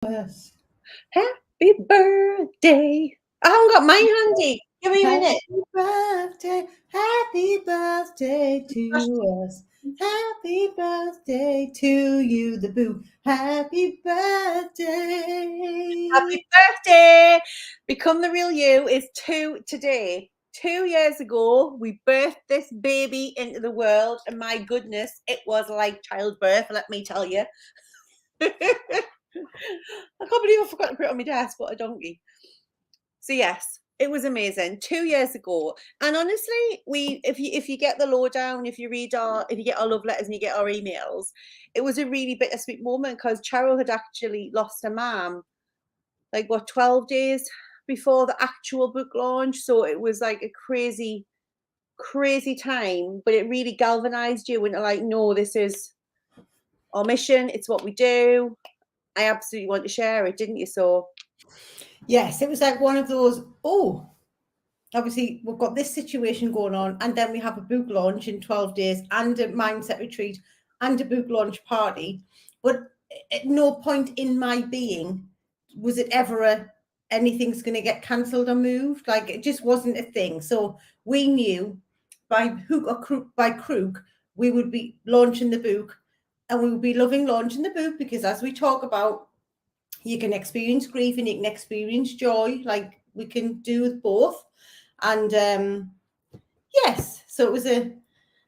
Yes. Happy birthday. I haven't got mine handy. Give me a minute. Happy birthday to us. Happy birthday to you, the boo. Happy birthday. Happy birthday. Become the Real You is 2 today. 2 years ago, we birthed this baby into the world, and my goodness, it was like childbirth, let me tell you. I can't believe I forgot to put it on my desk. What a donkey. So yes, it was amazing 2 years ago. And honestly, if you get the lowdown, if you get our love letters and you get our emails, it was a really bittersweet moment because Cheryl had actually lost her mum like 12 days before the actual book launch. So it was like a crazy, crazy time, but it really galvanized you into like, no, this is our mission. It's what we do. I absolutely want to share it, didn't you? So Yes, it was like one of those, obviously we've got this situation going on, and then we have a book launch in 12 days and a mindset retreat and a book launch party. But at no point in my being was it ever anything's going to get cancelled or moved. Like, it just wasn't a thing. So we knew by hook or by crook we would be launching the book, and we would be loving launching the book because, as we talk about, you can experience grief and you can experience joy. Like, we can do both. And yes, so it was a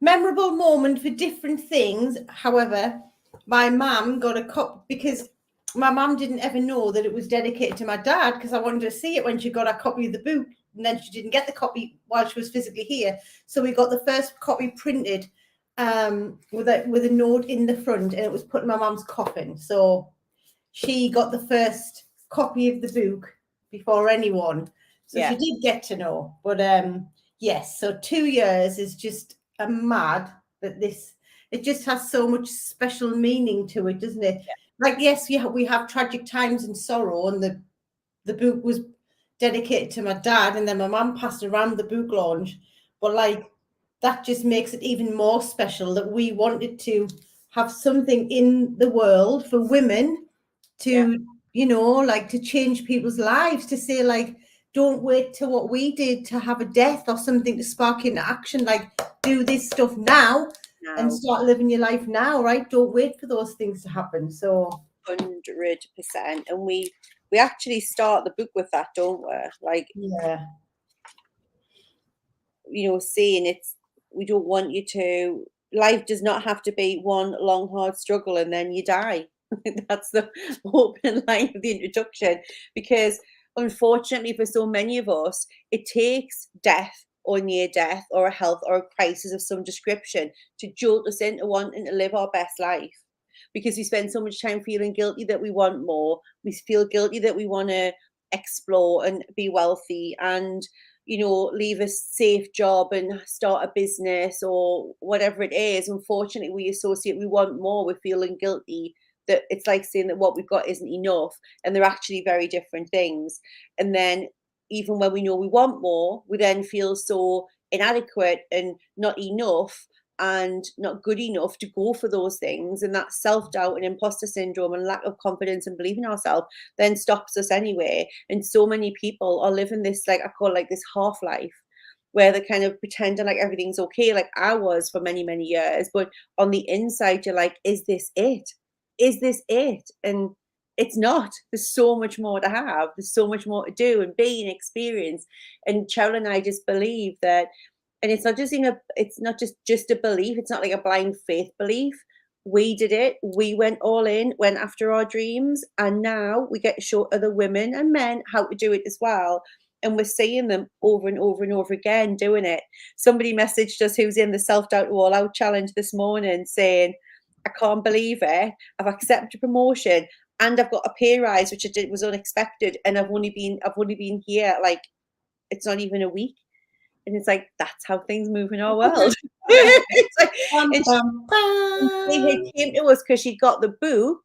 memorable moment for different things. However, my mum got a copy because my mum didn't ever know that it was dedicated to my dad, because I wanted to see it when she got a copy of the book, and then she didn't get the copy while she was physically here. So we got the first copy printed with a note in the front, and it was put in my mum's coffin. So she got the first copy of the book before anyone. So yeah. she did get to know. But yes, so 2 years is just a mad that this, it just has so much special meaning to it, doesn't it? Like, yes, we have tragic times and sorrow, and the book was dedicated to my dad, and then my mum passed around the book launch. But like, that just makes it even more special that we wanted to have something in the world for women to, like, to change people's lives, to say, like, don't wait till what we did to have a death or something to spark into action. Like, do this stuff now and Now, start living your life now, right? Don't wait for those things to happen. So 100%. And we actually start the book with that, don't we? Like, yeah, saying it's, we don't want you to, life does not have to be one long hard struggle and then you die. That's the opening line of the introduction, because unfortunately for so many of us, it takes death or near death or a health or a crisis of some description to jolt us into wanting to live our best life, because we spend so much time feeling guilty that we want more. We feel guilty that we want to explore and be wealthy and, leave a safe job and start a business or whatever it is. Unfortunately, we associate we want more with feeling guilty, that it's like saying that what we've got isn't enough, and they're actually very different things. And then even when we know we want more, we then feel so inadequate and not enough and not good enough to go for those things, and that self-doubt and imposter syndrome and lack of confidence and belief in ourselves then stops us anyway. And so many people are living this, like I call it, like this half life, where they're kind of pretending like everything's okay, like I was for many many years, but on the inside you're like, is this it? Is this it? And it's not. There's so much more to have, there's so much more to do and be and experience. And Cheryl and I just believe that, and it's not just it's not just a belief, it's not like a blind faith belief. We did it, we went all in, went after our dreams, and now we get to show other women and men how to do it as well. And we're seeing them over and over and over again doing it. Somebody messaged us who's in the self-doubt all out challenge this morning saying, I can't believe it, I've accepted promotion and I've got a pay rise, which I did was unexpected, and I've only been here like, it's not even a week. And it's like, that's how things move in our world. It's like, bum, and bum, she bum. came to us because she got the book,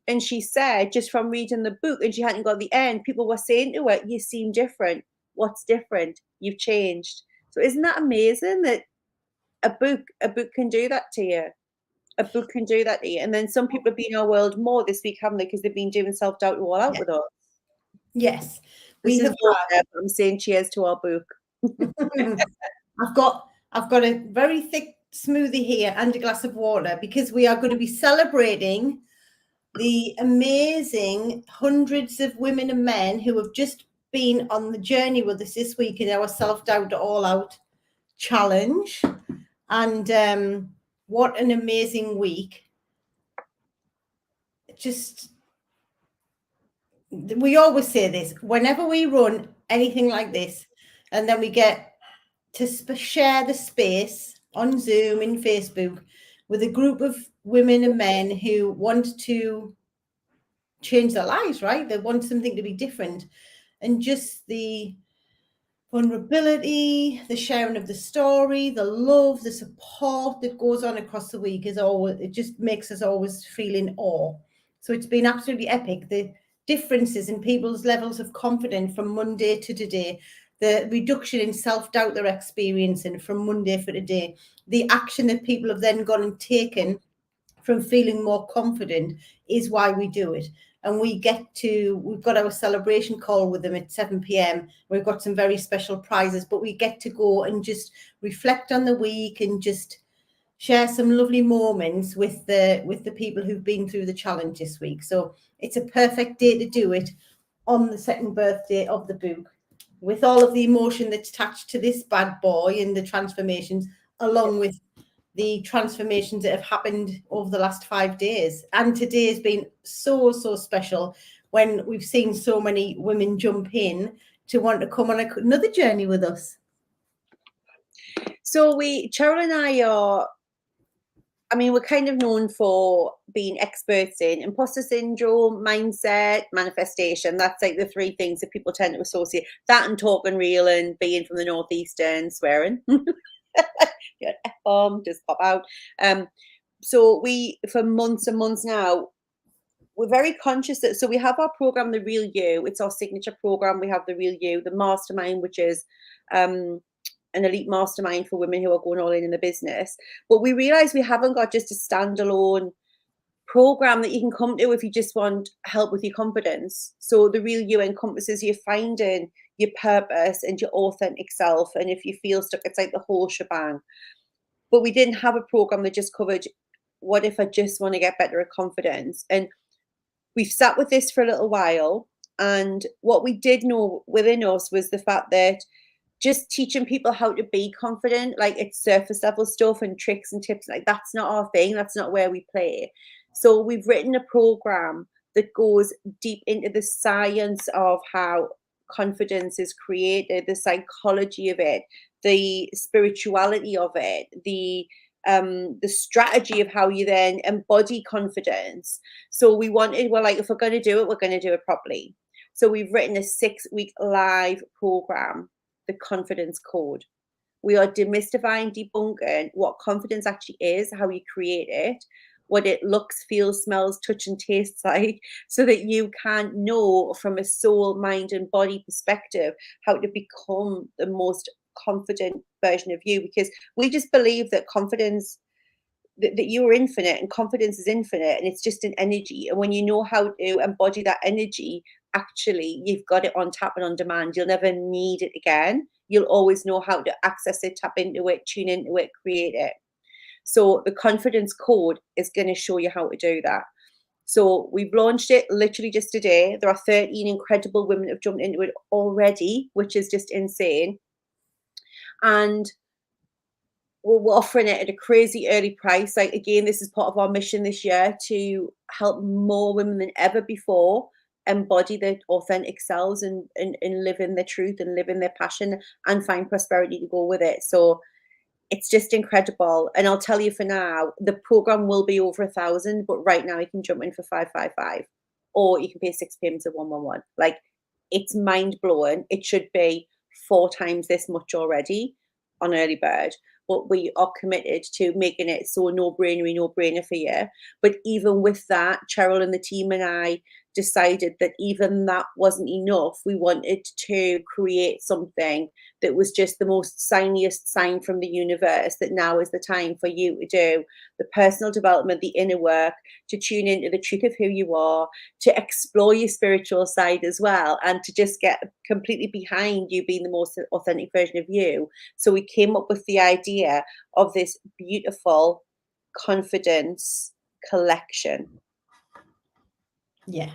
and she said just from reading the book, and she hadn't got the end, people were saying to her, you seem different. What's different? You've changed. So isn't that amazing that a book can do that to you? a book can do that to you. And then some people have been in our world more this week, haven't they? Because they've been doing self-doubt all out with us. Yes, This we is have water, but I'm saying cheers to our book. I've got a very thick smoothie here and a glass of water because we are going to be celebrating the amazing hundreds of women and men who have just been on the journey with us this week in our self-doubt all out challenge. And what an amazing week. Just, we always say this whenever we run anything like this, and then we get to share the space on Zoom and Facebook with a group of women and men who want to change their lives, right? They want something to be different. And just the vulnerability, the sharing of the story, the love, the support that goes on across the week is always, it just makes us always feel in awe. So it's been absolutely epic. The differences in people's levels of confidence from Monday to today, the reduction in self-doubt they're experiencing from Monday for today, the action that people have then gone and taken from feeling more confident is why we do it. And we've got our celebration call with them at 7 p.m. We've got some very special prizes, but we get to go and just reflect on the week and just share some lovely moments with the people who've been through the challenge this week. So it's a perfect day to do it on the second birthday of the book, with all of the emotion that's attached to this bad boy and the transformations, along with the transformations that have happened over the last 5 days. And today has been so special when we've seen so many women jump in to want to come on another journey with us. So Cheryl and I we're kind of known for being experts in imposter syndrome, mindset, manifestation. That's like the three things that people tend to associate. That and talking real and being from the Northeast and swearing. F-bomb, just pop out. So we, for months and months now, we're very conscious that, so we have our program, The Real You. It's our signature program. We have The Real You, the mastermind, which is an elite mastermind for women who are going all in the business. But we realize we haven't got just a standalone program that you can come to if you just want help with your confidence. So The Real You encompasses you finding your purpose and your authentic self. And if you feel stuck, it's like the whole shebang. But we didn't have a program that just covered, what if I just want to get better at confidence? And we've sat with this for a little while. And what we did know within us was the fact that just teaching people how to be confident, like it's surface level stuff and tricks and tips, like that's not our thing. That's not where we play. So we've written a program that goes deep into the science of how confidence is created, the psychology of it, the spirituality of it, the strategy of how you then embody confidence. So we're like, if we're going to do it, we're going to do it properly. So we've written a 6-week live program, The Confidence Code. We are demystifying, debunking what confidence actually is, how you create it, what it looks, feels, smells, touch, and tastes like, so that you can know from a soul, mind, and body perspective how to become the most confident version of you. Because we just believe that confidence, that you are infinite and confidence is infinite, and it's just an energy. And when you know how to embody that energy, actually you've got it on tap and on demand. You'll never need it again. You'll always know how to access it, tap into it, tune into it, create it. So the Confidence Code is going to show you how to do that. So we've launched it literally just today. There are 13 incredible women who have jumped into it already, which is just insane. And we're offering it at a crazy early price. Like, again, this is part of our mission this year, to help more women than ever before embody their authentic selves and live in their truth and live in their passion and find prosperity to go with it. So it's just incredible. And I'll tell you, for now, the program will be over 1,000, but right now you can jump in for 555, or you can pay 6 payments of 111. Like, it's mind blowing. It should be 4 times this much already on early bird, but we are committed to making it so no brainer for you. But even with that, Cheryl and the team and I decided that even that wasn't enough. We wanted to create something that was just the most signiest sign from the universe that now is the time for you to do the personal development, the inner work, to tune into the truth of who you are, to explore your spiritual side as well, and to just get completely behind you being the most authentic version of you. So we came up with the idea of this beautiful confidence collection. Yeah.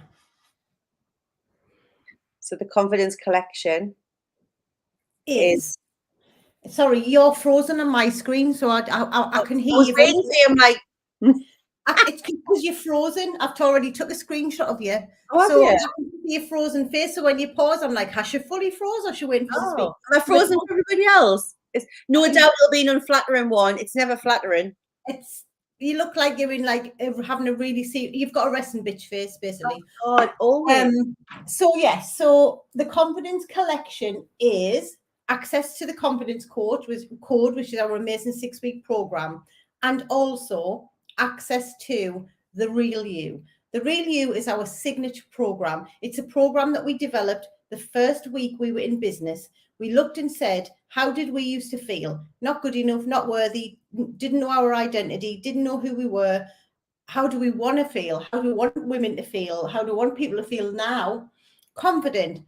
So the confidence collection Is sorry, you're frozen on my screen, so I can hear you. Reading to you, I'm like, it's because you're frozen. I've already took a screenshot of you. oh, So yeah. I can see your frozen face. So when you pause, I'm like, has she fully froze or she waiting for the speak? Am I frozen for everybody else? It's no doubt it'll be an unflattering one. It's never flattering. You look like you're in like having a really you've got a resting bitch face, basically. Oh God, always. So the confidence collection is access to the confidence code, which is our amazing 6-week program, and also access to the Real You. The Real You is our signature program. It's a program that we developed the first week we were in business. We looked and said, how did we used to feel? Not good enough, not worthy, didn't know our identity, didn't know who we were. How do we want to feel? How do we want women to feel? How do we want people to feel now? Confident,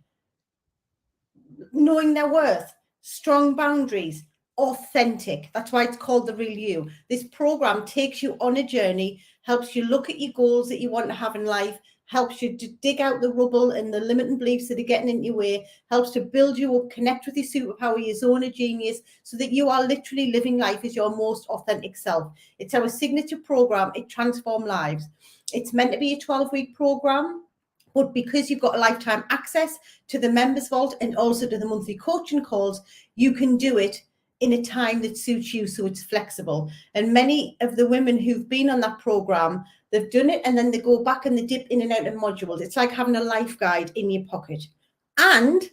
knowing their worth, strong boundaries, authentic. That's why it's called the Real You. This program takes you on a journey, helps you look at your goals that you want to have in life, helps you to dig out the rubble and the limiting beliefs that are getting in your way, helps to build you up, connect with your superpower, your zone of genius, so that you are literally living life as your most authentic self. It's our signature program. It transforms lives. It's meant to be a 12-week program, but because you've got a lifetime access to the members vault and also to the monthly coaching calls, you can do it in a time that suits you, so it's flexible. And many of the women who've been on that program, they've done it and then they go back and they dip in and out of modules. It's like having a life guide in your pocket. And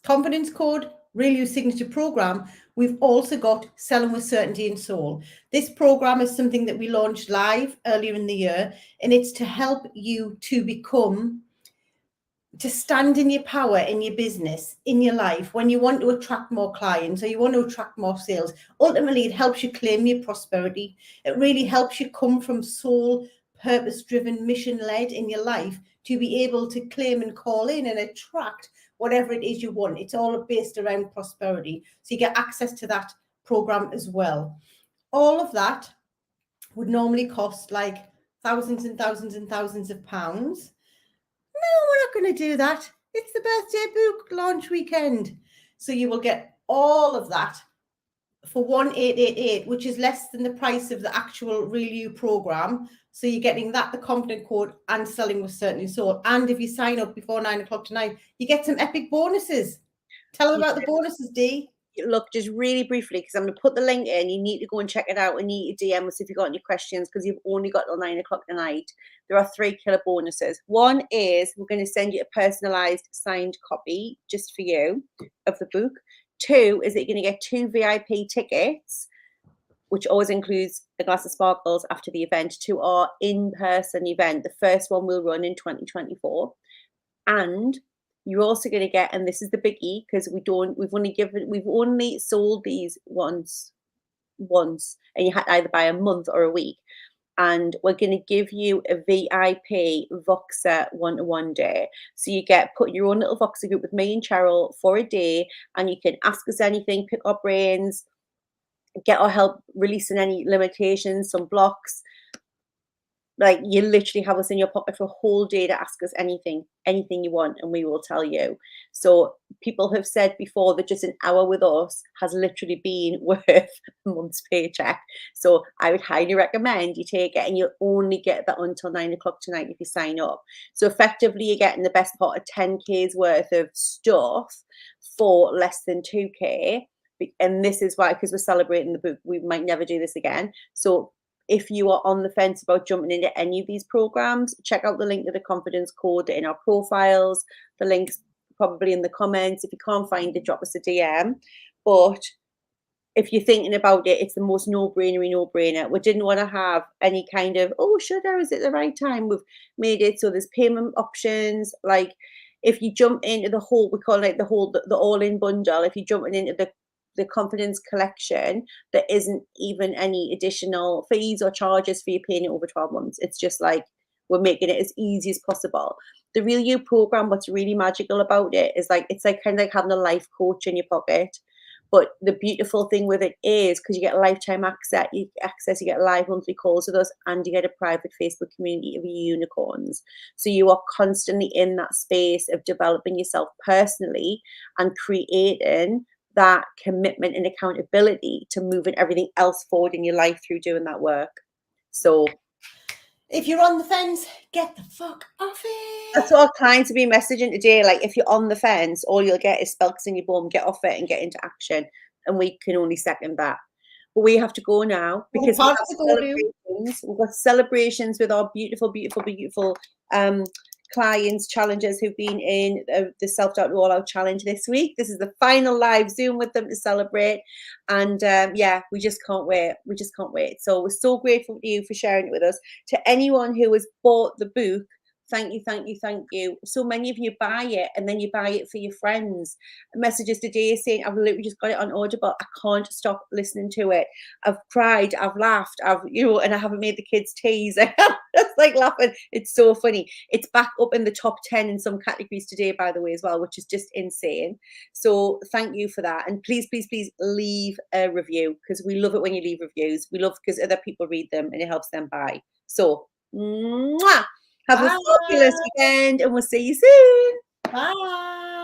confidence code, Real You signature program, we've also got Selling with Certainty and Soul. This program is something that we launched live earlier in the year, and it's to help you to stand in your power in your business, in your life, when you want to attract more clients or you want to attract more sales. Ultimately, it helps you claim your prosperity. It really helps you come from soul, purpose-driven, mission-led in your life to be able to claim and call in and attract whatever it is you want. It's all based around prosperity. So you get access to that program as well. All of that would normally cost like thousands and thousands and thousands of pounds. No, we're not going to do that. It's the birthday book launch weekend. So you will get all of that for 1,888, which is less than the price of the actual Real You program. So you're getting that, the confident code, and Selling with Certainty Soul. And if you sign up before 9 o'clock tonight, you get some epic bonuses. Tell them about the bonuses, Dee. Look, just really briefly, because I'm going to put the link in. You need to go and check it out, and you need to DM us if you've got any questions, because you've only got till 9 o'clock tonight. There are 3 killer bonuses. One is we're going to send you a personalized signed copy just for you of the book. 2 is that you're going to get 2 VIP tickets, which always includes a glass of sparkles after the event, to our in-person event. The first one will run in 2024. And you're also going to get, and this is the biggie, because we've only sold these once, and you had to either buy a month or a week. And we're going to give you a VIP Voxer one-to-one day. So you put your own little Voxer group with me and Cheryl for a day, and you can ask us anything, pick our brains, get our help releasing any limitations, some blocks. Like, you literally have us in your pocket for a whole day to ask us anything you want, and we will tell you. So people have said before that just an hour with us has literally been worth a month's paycheck. So I would highly recommend you take it, and you'll only get that until 9 o'clock tonight if you sign up. So effectively, you're getting the best part of 10K's worth of stuff for less than 2K. And this is why, because we're celebrating the book, we might never do this again. So if you are on the fence about jumping into any of these programs, check out the link to the confidence code in our profiles. The link's probably in the comments. If you can't find it, drop us a DM. But if you're thinking about it, it's the most no-brainer. We didn't want to have any kind of, oh, should I, is it the right time? We've made it so there's payment options. Like if you jump into the whole, we call it the all-in bundle. If you're jumping into the Confidence Collection, there isn't even any additional fees or charges for you paying it over 12 months. It's just like, we're making it as easy as possible. The Real You program, what's really magical about it is like, it's like kind of like having a life coach in your pocket. But the beautiful thing with it is because you get lifetime access, you get live monthly calls with us, and you get a private Facebook community of unicorns. So you are constantly in that space of developing yourself personally and creating that commitment and accountability to moving everything else forward in your life through doing that work. So if you're on the fence, get the fuck off it. that's what our clients have been messaging today. Like, if you're on the fence, all you'll get is spelks in your bum. Get off it and get into action. And we can only second that. But we have to go now because we've got celebrations with our beautiful, beautiful, beautiful clients, challengers who've been in the Self-Doubt Rollout Challenge this week. This is the final live Zoom with them to celebrate. And yeah, we just can't wait. We just can't wait. So we're so grateful to you for sharing it with us. To anyone who has bought the book, thank you, thank you, thank you. So many of you buy it and then you buy it for your friends. Messages today saying, I've literally just got it on Audible. I can't stop listening to it. I've cried, I've laughed, and I haven't made the kids teas. I'm just like laughing. It's so funny. It's back up in the top 10 in some categories today, by the way, as well, which is just insane. So thank you for that. And please, please, please leave a review, because we love it when you leave reviews. We love because other people read them and it helps them buy. So, mwah! Have a fabulous weekend, and we'll see you soon. Bye.